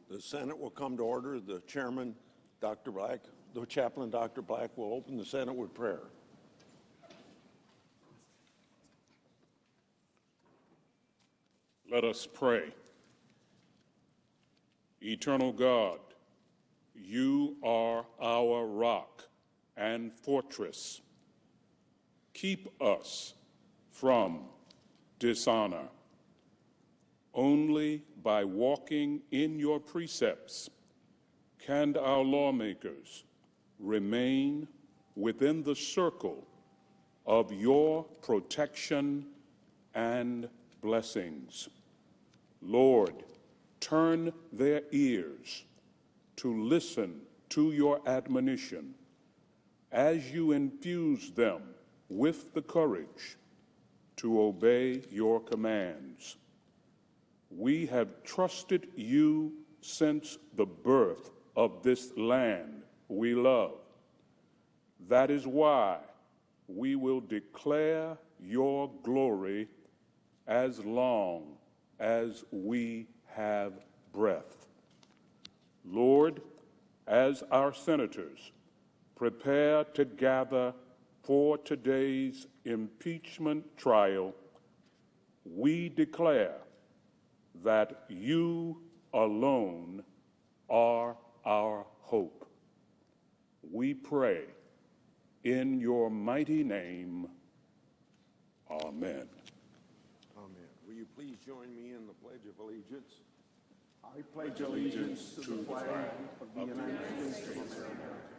The Senate will come to order. The chairman, Dr. Black, the chaplain, Dr. Black, will open the Senate with prayer. Let us pray. Eternal God, you are our rock and fortress. Keep us from dishonor. Only by walking in your precepts can our lawmakers remain within the circle of your protection and blessings. Lord, turn their ears to listen to your admonition as you infuse them with the courage to obey your commands. We have trusted you since the birth of this land we love. That is why we will declare your glory as long as we have breath. Lord, as our senators prepare to gather for today's impeachment trial, we declare that you alone are our hope. We pray in your mighty name. Amen. Amen. Will you please join me in the Pledge of Allegiance? I pledge allegiance to the flag of the United States of America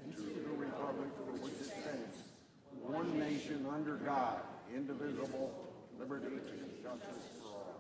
and to the republic for which it stands, one nation under God, indivisible, liberty and justice for all.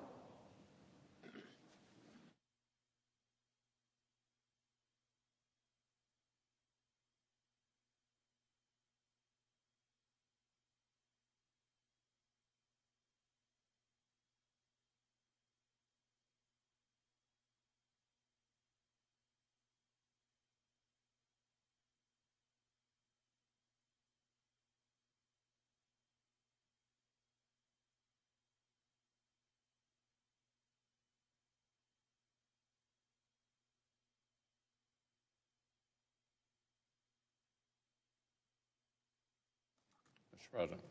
Mr. President.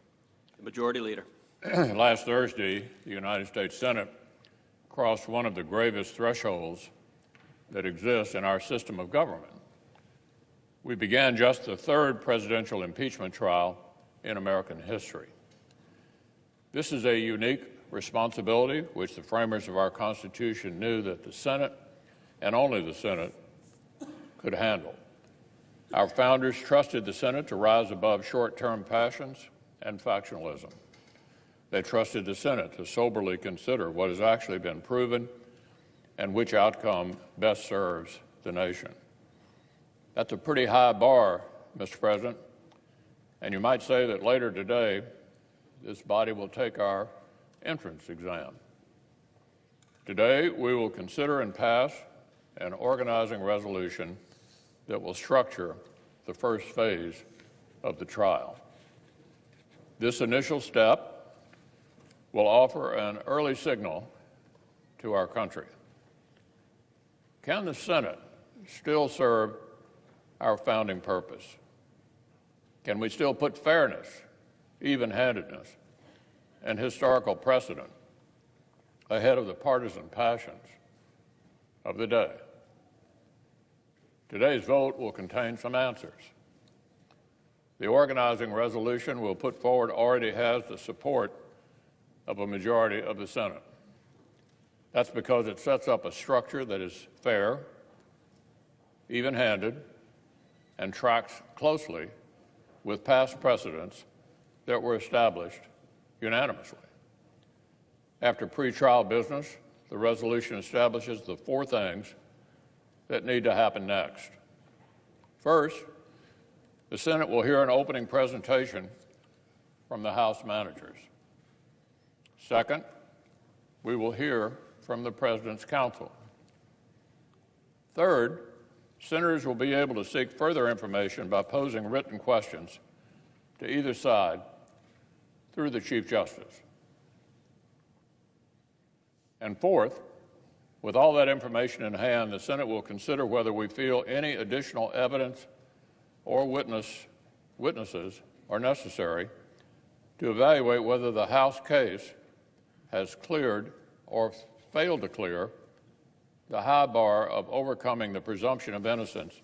The Majority Leader. Last Thursday, the United States Senate crossed one of the gravest thresholds that exists in our system of government. We began just the third presidential impeachment trial in American history. This is a unique responsibility which the framers of our Constitution knew that the Senate, and only the Senate, could handle. Our founders trusted the Senate to rise above short-term passions and factionalism. They trusted the Senate to soberly consider what has actually been proven and which outcome best serves the nation. That's a pretty high bar, Mr. President, and you might say that later today, this body will take our entrance exam. Today, we will consider and pass an organizing resolution that will structure the first phase of the trial. This initial step will offer an early signal to our country. Can the Senate still serve our founding purpose? Can we still put fairness, even-handedness, and historical precedent ahead of the partisan passions of the day? Today's vote will contain some answers. The organizing resolution we'll put forward already has the support of a majority of the Senate. That's because it sets up a structure that is fair, even-handed, and tracks closely with past precedents that were established unanimously. After pretrial business, the resolution establishes the four things that need to happen next. First, the Senate will hear an opening presentation from the House managers. Second, we will hear from the President's counsel. Third, senators will be able to seek further information by posing written questions to either side through the Chief Justice. And fourth, With all that information in hand, the Senate will consider whether we feel any additional evidence or witnesses are necessary to evaluate whether the House case has cleared or failed to clear the high bar of overcoming the presumption of innocence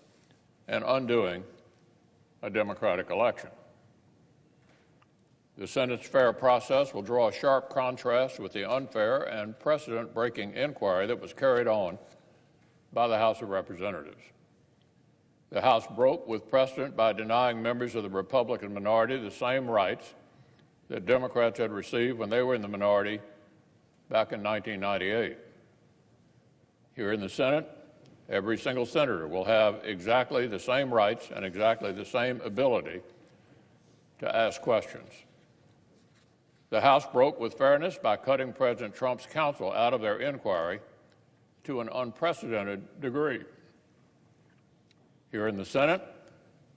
and undoing a democratic election. The Senate's fair process will draw a sharp contrast with the unfair and precedent-breaking inquiry that was carried on by the House of Representatives. The House broke with precedent by denying members of the Republican minority the same rights that Democrats had received when they were in the minority back in 1998. Here in the Senate, every single senator will have exactly the same rights and exactly the same ability to ask questions. The House broke with fairness by cutting President Trump's counsel out of their inquiry to an unprecedented degree. Here in the Senate,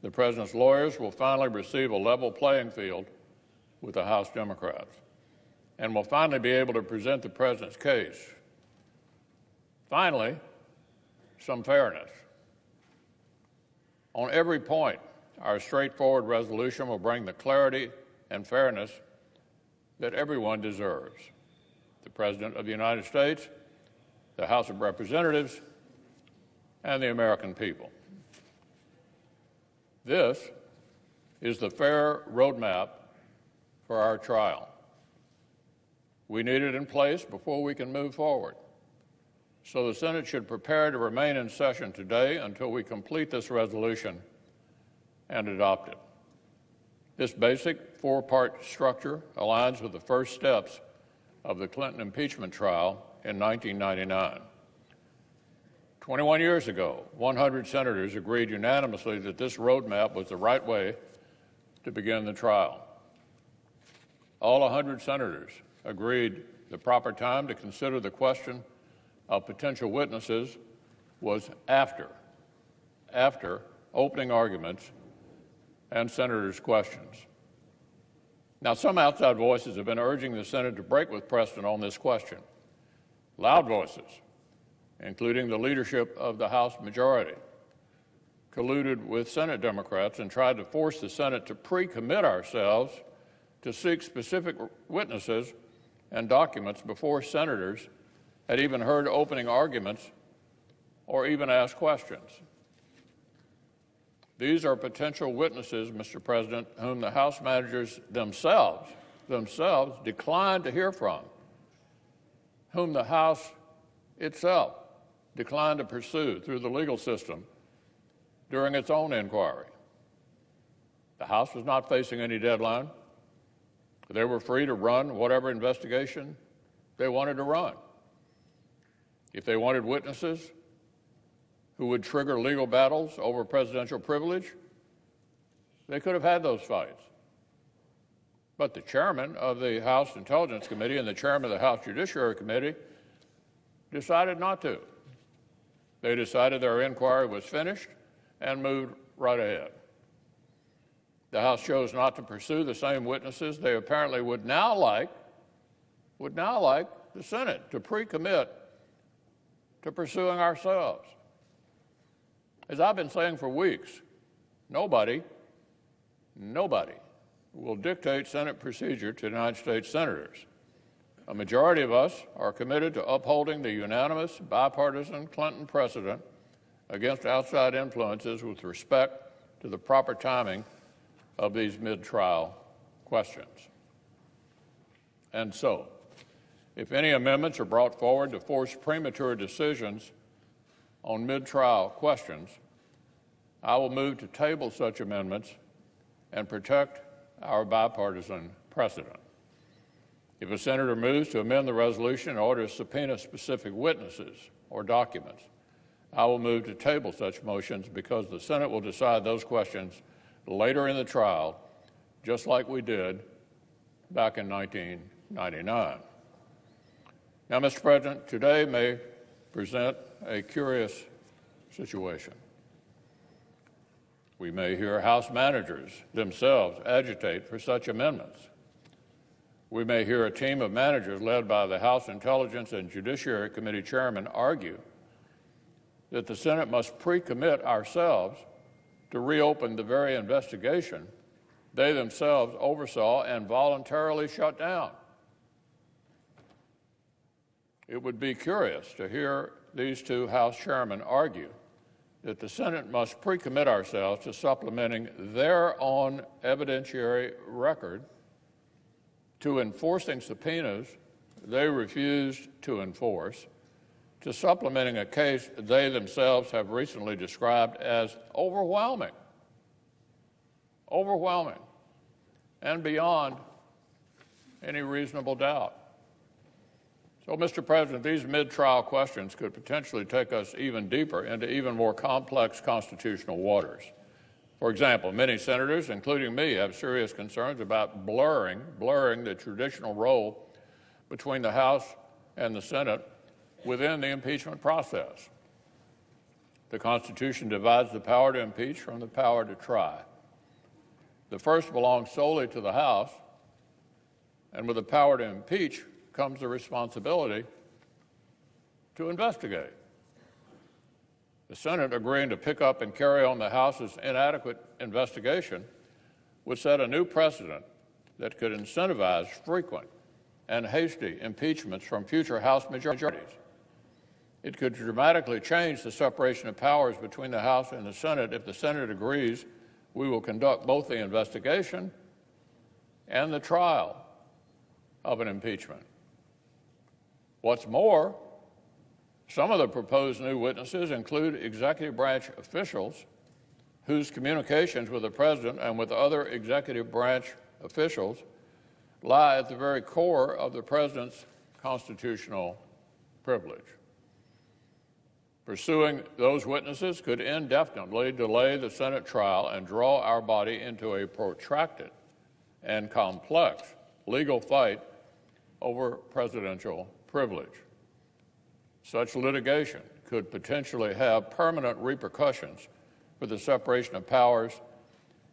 the President's lawyers will finally receive a level playing field with the House Democrats and will finally be able to present the President's case. Finally, some fairness. On every point, our straightforward resolution will bring the clarity and fairness that everyone deserves: the President of the United States, the House of Representatives, and the American people. This is the fair roadmap for our trial. We need it in place before we can move forward. So the Senate should prepare to remain in session today until we complete this resolution and adopt it. This basic four-part structure aligns with the first steps of the Clinton impeachment trial in 1999. 21 years ago, 100 senators agreed unanimously that this roadmap was the right way to begin the trial. All 100 senators agreed the proper time to consider the question of potential witnesses was after opening arguments and senators' questions. Now, some outside voices have been urging the Senate to break with precedent on this question. Loud voices, including the leadership of the House majority, colluded with Senate Democrats and tried to force the Senate to pre-commit ourselves to seek specific witnesses and documents before senators had even heard opening arguments or even asked questions. These are potential witnesses, Mr. President, whom the House managers themselves declined to hear from, whom the House itself declined to pursue through the legal system during its own inquiry. The House was not facing any deadline. They were free to run whatever investigation they wanted to run. If they wanted witnesses who would trigger legal battles over presidential privilege, they could have had those fights. But the chairman of the House Intelligence Committee and the chairman of the House Judiciary Committee decided not to. They decided their inquiry was finished and moved right ahead. The House chose not to pursue the same witnesses they apparently would now like the Senate to pre-commit to pursuing ourselves. As I've been saying for weeks, nobody will dictate Senate procedure to United States senators. A majority of us are committed to upholding the unanimous, bipartisan Clinton precedent against outside influences with respect to the proper timing of these mid-trial questions. And so, if any amendments are brought forward to force premature decisions on mid-trial questions, I will move to table such amendments and protect our bipartisan precedent. If a senator moves to amend the resolution in order to subpoena specific witnesses or documents, I will move to table such motions because the Senate will decide those questions later in the trial, just like we did back in 1999. Now, Mr. President, today may present a curious situation. We may hear House managers themselves agitate for such amendments. We may hear a team of managers led by the House Intelligence and Judiciary Committee chairman argue that the Senate must pre-commit ourselves to reopen the very investigation they themselves oversaw and voluntarily shut down. It would be curious to hear these two House chairmen argue that the Senate must pre-commit ourselves to supplementing their own evidentiary record to enforcing subpoenas they refused to enforce, to supplementing a case they themselves have recently described as overwhelming, and beyond any reasonable doubt. So, Mr. President, these mid-trial questions could potentially take us even deeper into even more complex constitutional waters. For example, many senators, including me, have serious concerns about blurring the traditional role between the House and the Senate within the impeachment process. The Constitution divides the power to impeach from the power to try. The first belongs solely to the House, and with the power to impeach comes the responsibility to investigate. The Senate agreeing to pick up and carry on the House's inadequate investigation would set a new precedent that could incentivize frequent and hasty impeachments from future House majorities. It could dramatically change the separation of powers between the House and the Senate if the Senate agrees we will conduct both the investigation and the trial of an impeachment. What's more, some of the proposed new witnesses include executive branch officials whose communications with the President and with other executive branch officials lie at the very core of the President's constitutional privilege. Pursuing those witnesses could indefinitely delay the Senate trial and draw our body into a protracted and complex legal fight over presidential privilege. Such litigation could potentially have permanent repercussions for the separation of powers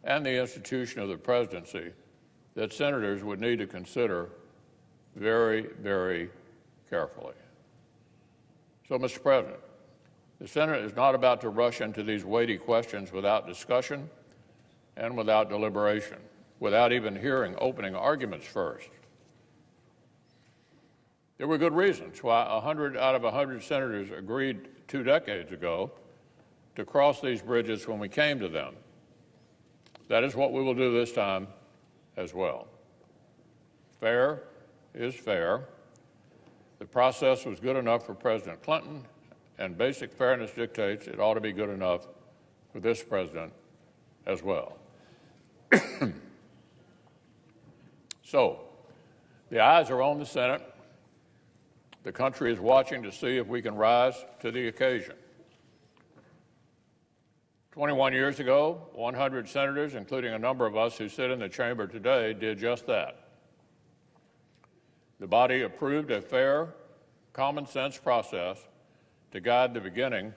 and the institution of the presidency that senators would need to consider very, very carefully. So, Mr. President, the Senate is not about to rush into these weighty questions without discussion and without deliberation, without even hearing opening arguments first. There were good reasons why 100 out of 100 senators agreed 2 decades ago to cross these bridges when we came to them. That is what we will do this time as well. Fair is fair. The process was good enough for President Clinton, and basic fairness dictates it ought to be good enough for this president as well. So, the eyes are on the Senate. The country is watching to see if we can rise to the occasion. 21 years ago, 100 senators, including a number of us who sit in the chamber today, did just that. The body approved a fair, common-sense process to guide the beginning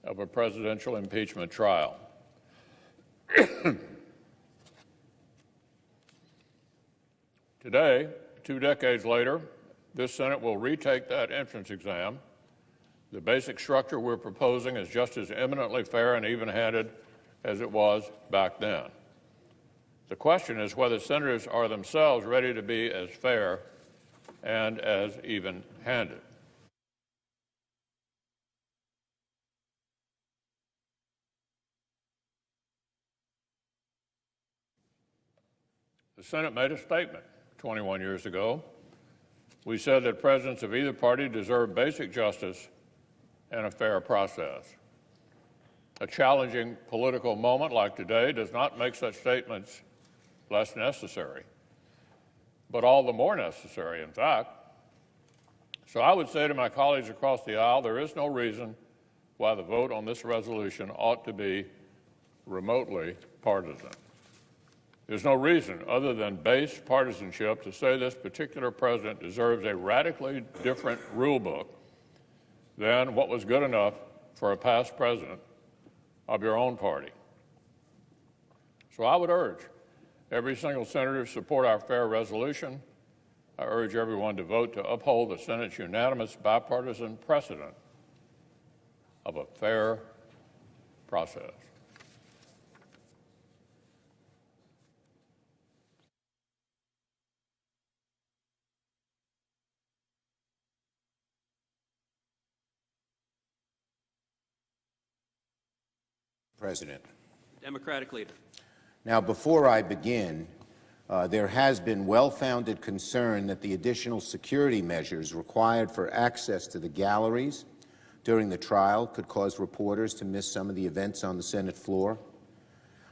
of a presidential impeachment trial. Today, 2 decades later, this Senate will retake that entrance exam. The basic structure we're proposing is just as eminently fair and even-handed as it was back then. The question is whether senators are themselves ready to be as fair and as even-handed. The Senate made a statement 21 years ago. We said that presidents of either party deserve basic justice and a fair process. A challenging political moment like today does not make such statements less necessary, but all the more necessary, in fact. So I would say to my colleagues across the aisle, there is no reason why the vote on this resolution ought to be remotely partisan. There's no reason other than base partisanship to say this particular president deserves a radically different rule book than what was good enough for a past president of your own party. So I would urge every single senator to support our fair resolution I urge everyone to vote to uphold the Senate's unanimous bipartisan precedent of a fair process. President. Democratic leader. Now, before I begin, there has been well-founded concern that the additional security measures required for access to the galleries during the trial could cause reporters to miss some of the events on the Senate floor.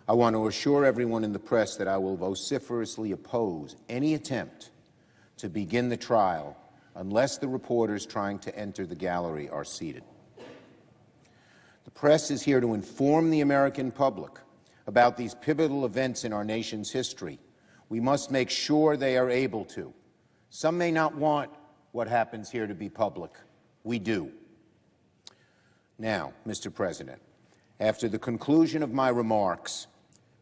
I want to assure everyone in the press that I will vociferously oppose any attempt to begin the trial unless the reporters trying to enter the gallery are seated. The press is here to inform the American public about these pivotal events in our nation's history. We must make sure they are able to. Some may not want what happens here to be public. We do. Now, Mr. President, after the conclusion of my remarks,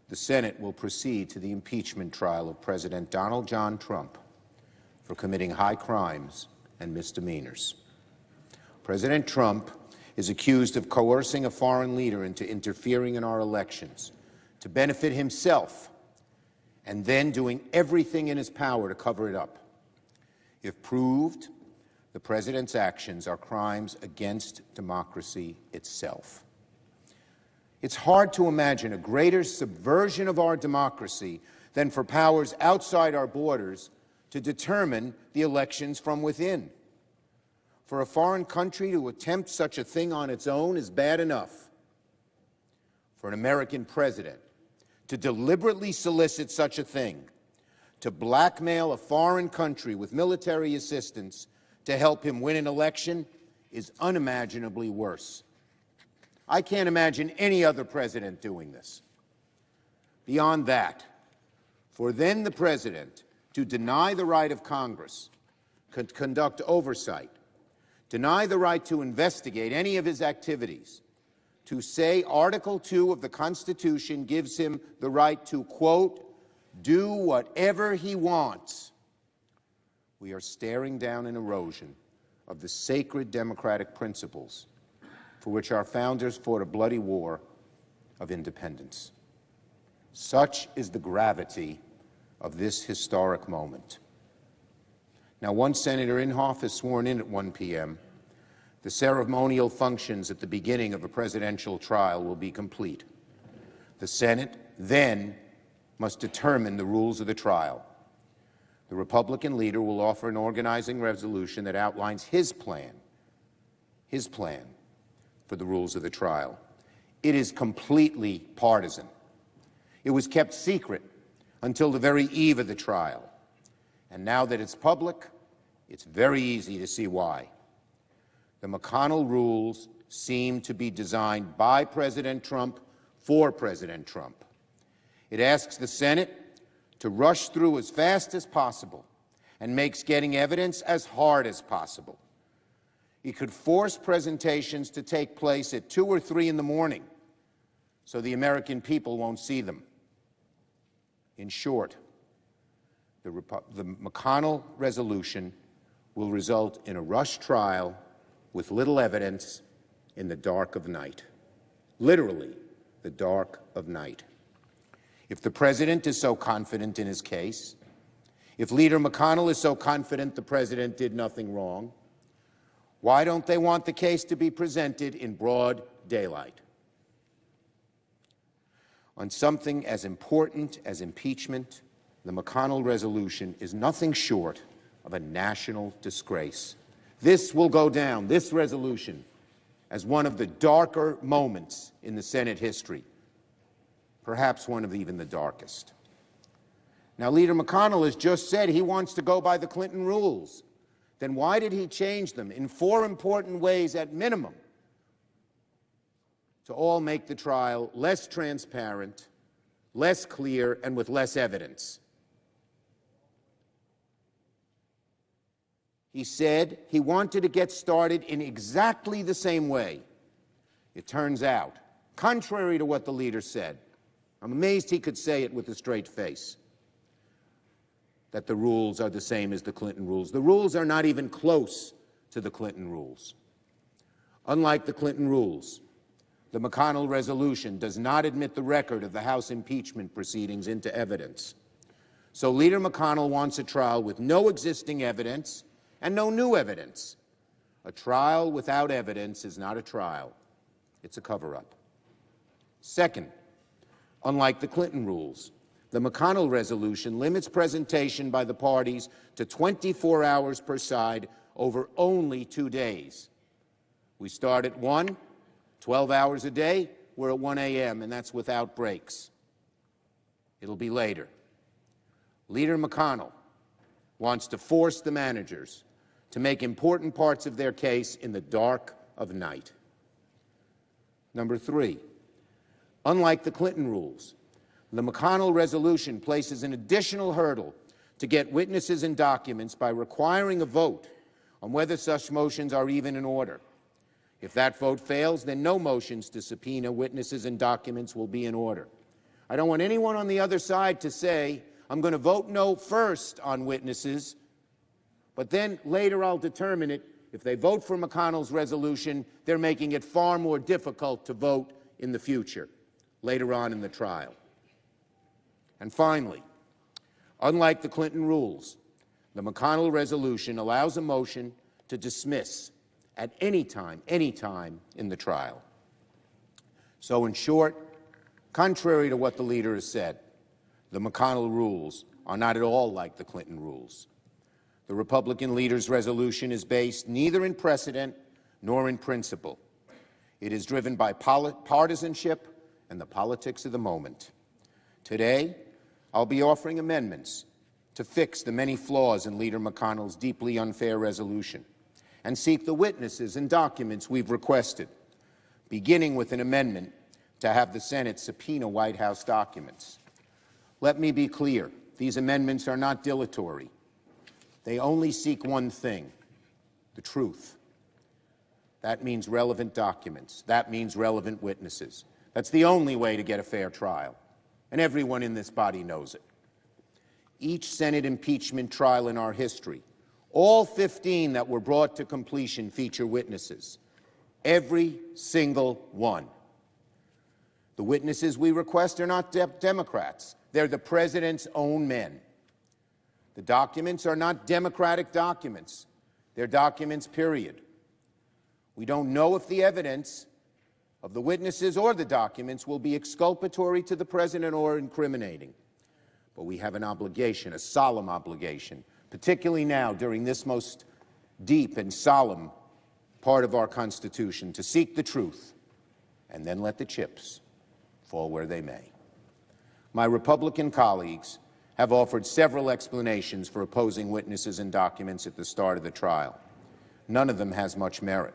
the Senate will proceed to the impeachment trial of President Donald John Trump for committing high crimes and misdemeanors. President Trump is accused of coercing a foreign leader into interfering in our elections to benefit himself and then doing everything in his power to cover it up. If proved, the president's actions are crimes against democracy itself. It's hard to imagine a greater subversion of our democracy than for powers outside our borders to determine the elections from within. For a foreign country to attempt such a thing on its own is bad enough. For an American president to deliberately solicit such a thing, to blackmail a foreign country with military assistance to help him win an election, is unimaginably worse. I can't imagine any other president doing this. Beyond that, for then the president to deny the right of Congress to conduct oversight, deny the right to investigate any of his activities, to say Article 2 of the Constitution gives him the right to, quote, do whatever he wants, we are staring down an erosion of the sacred democratic principles for which our founders fought a bloody war of independence. Such is the gravity of this historic moment. Now, once Senator Inhofe is sworn in at 1 p.m., the ceremonial functions at the beginning of a presidential trial will be complete. The Senate then must determine the rules of the trial. The Republican leader will offer an organizing resolution that outlines his plan for the rules of the trial. It is completely partisan. It was kept secret until the very eve of the trial. And now that it's public, it's very easy to see why. The McConnell rules seem to be designed by President Trump for President Trump. It asks the Senate to rush through as fast as possible and makes getting evidence as hard as possible. It could force presentations to take place at 2 or 3 in the morning so the American people won't see them. In short, the McConnell resolution will result in a rushed trial with little evidence in the dark of night. Literally, the dark of night. If the president is so confident in his case, if Leader McConnell is so confident the president did nothing wrong, why don't they want the case to be presented in broad daylight? On something as important as impeachment, the McConnell resolution is nothing short of a national disgrace. This will go down, this resolution, as one of the darker moments in the Senate history, perhaps one of even the darkest. Now, Leader McConnell has just said he wants to go by the Clinton rules. Then why did he change them in 4 important ways at minimum to all make the trial less transparent, less clear, and with less evidence? He said he wanted to get started in exactly the same way. It turns out, contrary to what the leader said, I'm amazed he could say it with a straight face. that the rules are the same as the Clinton rules. The rules are not even close to the Clinton rules. Unlike the Clinton rules, the McConnell resolution does not admit the record of the House impeachment proceedings into evidence. So Leader McConnell wants a trial with no existing evidence and no new evidence. A trial without evidence is not a trial. It's a cover-up. Second, unlike the Clinton rules, the McConnell resolution limits presentation by the parties to 24 hours per side over only 2 days. We start at 1, 12 hours a day, we're at 1 a.m., and that's without breaks. It'll be later. Leader McConnell wants to force the managers to make important parts of their case in the dark of night. Number 3, unlike the Clinton rules, the McConnell resolution places an additional hurdle to get witnesses and documents by requiring a vote on whether such motions are even in order. If that vote fails, then no motions to subpoena witnesses and documents will be in order. I don't want anyone on the other side to say, I'm going to vote no first on witnesses, but then later I'll determine it. If they vote for McConnell's resolution, they're making it far more difficult to vote in the future, later on in the trial. And finally, unlike the Clinton rules, the McConnell resolution allows a motion to dismiss at any time in the trial. So in short, contrary to what the leader has said, the McConnell rules are not at all like the Clinton rules. The Republican leader's resolution is based neither in precedent nor in principle. It is driven by partisanship and the politics of the moment. Today, I'll be offering amendments to fix the many flaws in Leader McConnell's deeply unfair resolution and seek the witnesses and documents we've requested, beginning with an amendment to have the Senate subpoena White House documents. Let me be clear, these amendments are not dilatory. They only seek one thing, the truth. That means relevant documents. That means relevant witnesses. That's the only way to get a fair trial, and everyone in this body knows it. Each Senate impeachment trial in our history, all 15 that were brought to completion, feature witnesses. Every single one. The witnesses we request are not Democrats. They're the president's own men. The documents are not Democratic documents. They're documents, period. We don't know if the evidence of the witnesses or the documents will be exculpatory to the president or incriminating. But we have an obligation, a solemn obligation, particularly now during this most deep and solemn part of our Constitution, to seek the truth and then let the chips fall where they may. My Republican colleagues have offered several explanations for opposing witnesses and documents at the start of the trial. None of them has much merit.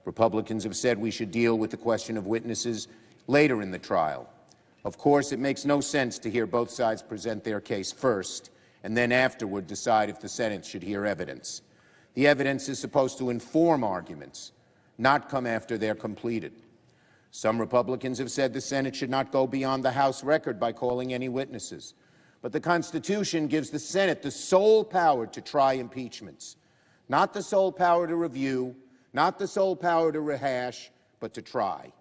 Republicans have said we should deal with the question of witnesses later in the trial. Of course, it makes no sense to hear both sides present their case first and then afterward decide if the Senate should hear evidence. The evidence is supposed to inform arguments, not come after they're completed. Some Republicans have said the Senate should not go beyond the House record by calling any witnesses. But the Constitution gives the Senate the sole power to try impeachments, not the sole power to review, not the sole power to rehash, but to try.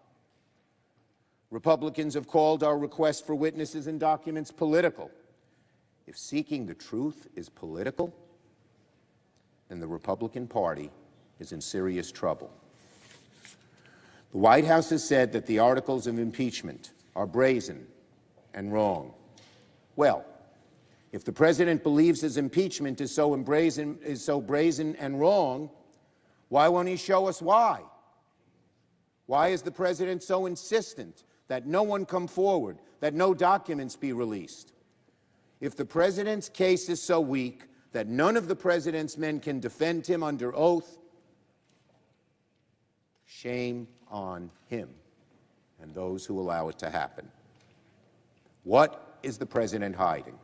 Republicans have called our request for witnesses and documents political. If seeking the truth is political, then the Republican Party is in serious trouble. The White House has said that the articles of impeachment are brazen and wrong. Well, if the president believes his impeachment is so brazen and wrong, why won't he show us why? Why is the president so insistent that no one come forward, that no documents be released? If the president's case is so weak that none of the president's men can defend him under oath, shame on him and those who allow it to happen. What is the president hiding?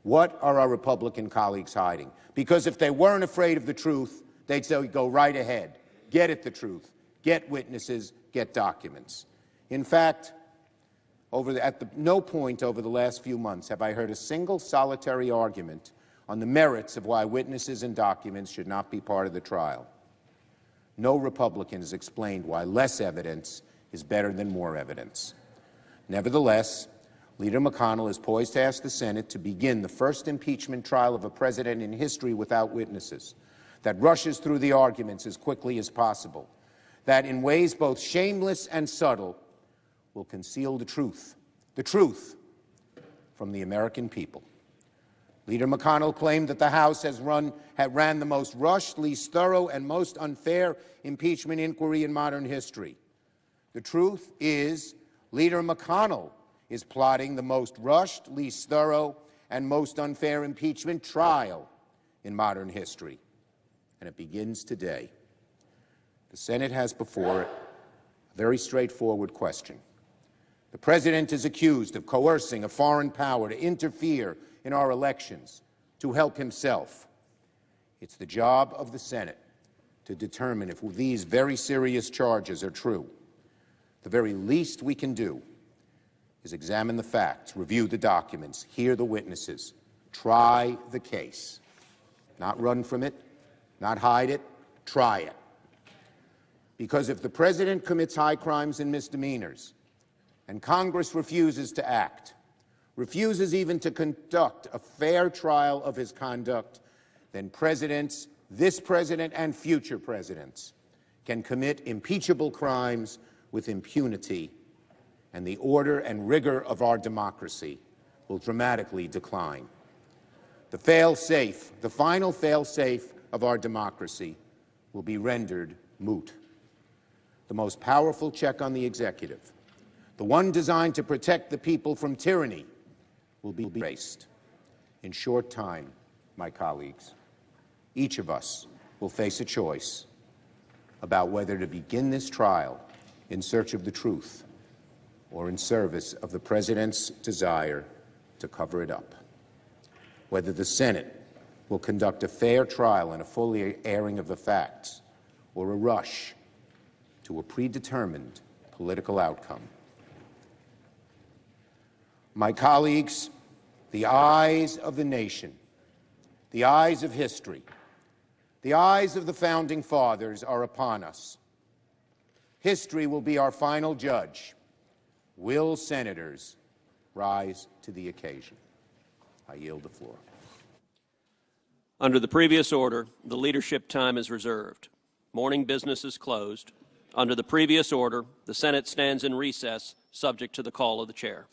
What are our Republican colleagues hiding? Because if they weren't afraid of the truth, they'd say, go right ahead, get at the truth, get witnesses, get documents. In fact, no point over the last few months have I heard a single solitary argument on the merits of why witnesses and documents should not be part of the trial. No Republican has explained why less evidence is better than more evidence. Nevertheless, Leader McConnell is poised to ask the Senate to begin the first impeachment trial of a president in history without witnesses, that rushes through the arguments as quickly as possible, that in ways both shameless and subtle will conceal the truth from the American people. Leader McConnell claimed that the House had ran the most rushed, least thorough, and most unfair impeachment inquiry in modern history. The truth is, Leader McConnell is plotting the most rushed, least thorough, and most unfair impeachment trial in modern history. And it begins today. The Senate has before it a very straightforward question. The President is accused of coercing a foreign power to interfere in our elections to help himself. It's the job of the Senate to determine if these very serious charges are true. The very least we can do is examine the facts, review the documents, hear the witnesses, try the case. Not run from it, not hide it, try it. Because if the President commits high crimes and misdemeanors, and Congress refuses to act, refuses even to conduct a fair trial of his conduct, then presidents, this president and future presidents, can commit impeachable crimes with impunity, and the order and rigor of our democracy will dramatically decline. The fail-safe, the final fail-safe of our democracy will be rendered moot. The most powerful check on the executive, the one designed to protect the people from tyranny, will be erased. In short time, my colleagues, each of us will face a choice about whether to begin this trial in search of the truth or in service of the President's desire to cover it up. Whether the Senate will conduct a fair trial and a full airing of the facts, or a rush to a predetermined political outcome. My colleagues, the eyes of the nation, the eyes of history, the eyes of the Founding Fathers are upon us. History will be our final judge. Will senators rise to the occasion? I yield the floor. Under the previous order, the leadership time is reserved. Morning business is closed. Under the previous order, the Senate stands in recess, subject to the call of the chair.